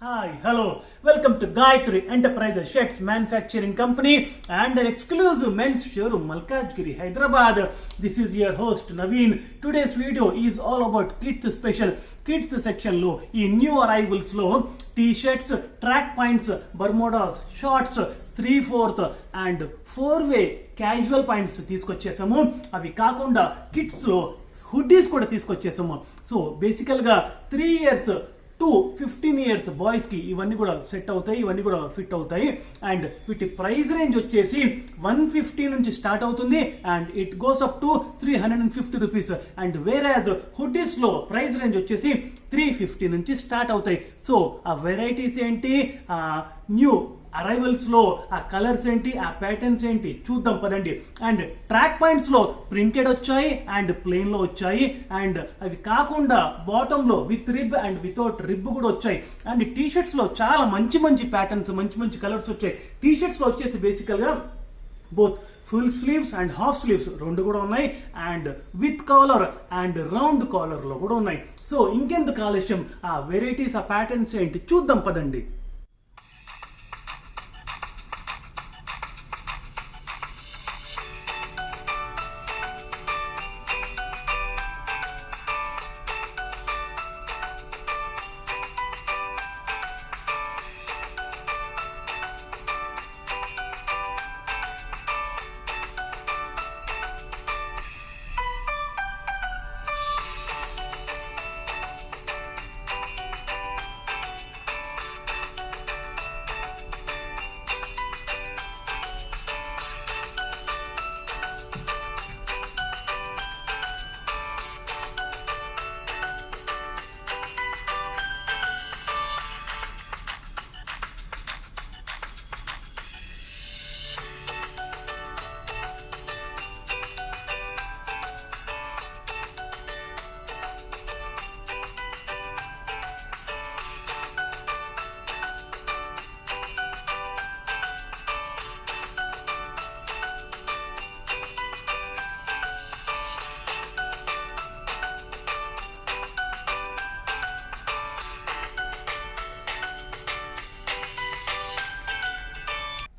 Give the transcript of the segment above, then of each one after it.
Hi, hello, welcome to Gayatri Enterprises Shirts Manufacturing Company and an exclusive men's showroom, Malkajgiri, Hyderabad. This is your host Naveen. Today's video is all about kids special. Kids section lo ee new arrivals lo t-shirts, track pants, bermudas, shorts, 3/4 and 4-way casual pants తీసుకొచ్చేసాము. అవి కాకుండా kids లో hoodies కూడా తీసుకొచ్చేసాము. So బేసికల్ గా 3 years to 15 years boys కి ఇవన్నీ కూడా set అవుతాయి, ఇవన్నీ కూడా ఫిట్ అవుతాయి. అండ్ వీటి ప్రైస్ రేంజ్ వచ్చేసి 150 నుంచి స్టార్ట్ అవుతుంది and it goes up to 350 rupees. And వేరేజ్ హుడ్డీస్ లో ప్రైస్ రేంజ్ వచ్చేసి 350 నుంచి స్టార్ట్ అవుతాయి. సో ఆ వెరైటీస్ ఏంటి, న్యూ అరైవల్స్ లో ఆ కలర్స్ ఏంటి, ఆ ప్యాటర్న్స్ ఏంటి చూద్దాం పదండి. అండ్ ట్రాక్ పాయింట్స్ లో ప్రింటెడ్ వచ్చాయి అండ్ ప్లెయిన్ లో వచ్చాయి. అండ్ అవి కాకుండా బాటమ్ లో with rib and without rib కూడా వచ్చాయి. అండ్ టీ షర్ట్స్ లో చాలా మంచి మంచి ప్యాటర్న్స్, మంచి మంచి కలర్స్ వచ్చాయి. టీ షర్ట్స్ లో వచ్చేసి బేసికల్ గా both full sleeves and half sleeves రెండు కూడా ఉన్నాయి. And with collar and round caller లో కూడా ఉన్నాయి. సో ఇంకెందుకు ఆలస్యం, ఆ వెరైటీస్, ఆ ప్యాటర్న్స్ ఏంటి చూద్దాం పదండి.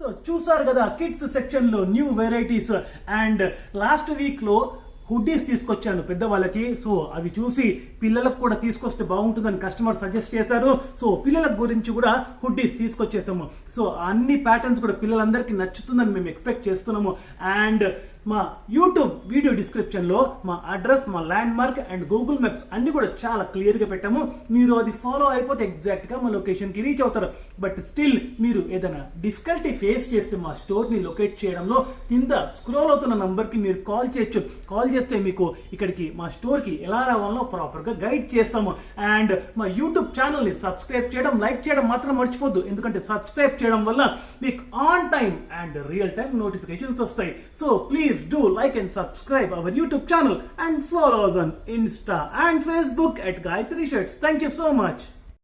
సో చూసారు కదా కిడ్స్ సెక్షన్ లో new varieties. And last week లో హుడ్డీస్ తీసుకొచ్చాను పెద్దవాళ్ళకి. సో అవి చూసి పిల్లలకు కూడా తీసుకొస్తే బాగుంటుందని కస్టమర్ సజెస్ట్ చేశారు. సో పిల్లల గురించి కూడా హుడ్డీస్ తీసుకొచ్చేసాము. సో అన్ని ప్యాటర్న్స్ కూడా పిల్లలందరికీ నచ్చుతుందని మేము ఎక్స్పెక్ట్ చేస్తున్నాము. అండ్ మా యూట్యూబ్ వీడియో డిస్క్రిప్షన్ లో మా అడ్రస్, మా land mark and Google maps అన్ని కూడా చాలా క్లియర్ గా పెట్టాము. మీరు అది ఫాలో అయిపోతే ఎగ్జాక్ట్ గా మా లొకేషన్ కి రీచ్ అవుతారు. బట్ స్టిల్ మీరు ఏదైనా డిఫికల్టీ ఫేస్ చేస్తే మా స్టోర్ ని లొకేట్ చేయడంలో కింద స్క్రోల్ అవుతున్న నంబర్ కి మీరు కాల్ చేయొచ్చు. కాల్ చేస్తే మీకు ఇక్కడికి మా స్టోర్ కి ఎలా రావాలో ప్రాపర్ గా గైడ్ చేస్తాము. అండ్ మా యూట్యూబ్ ఛానల్ ని సబ్స్క్రైబ్ చేయడం, లైక్ చేయడం మాత్రం మర్చిపోద్దు. ఎందుకంటే సబ్స్క్రైబ్ చేయడం వల్ల మీకు on time and real time notifications వస్తాయి. So please do like and subscribe our YouTube channel and follow us on Insta and Facebook at Gayatri Shirts. Thank you so much.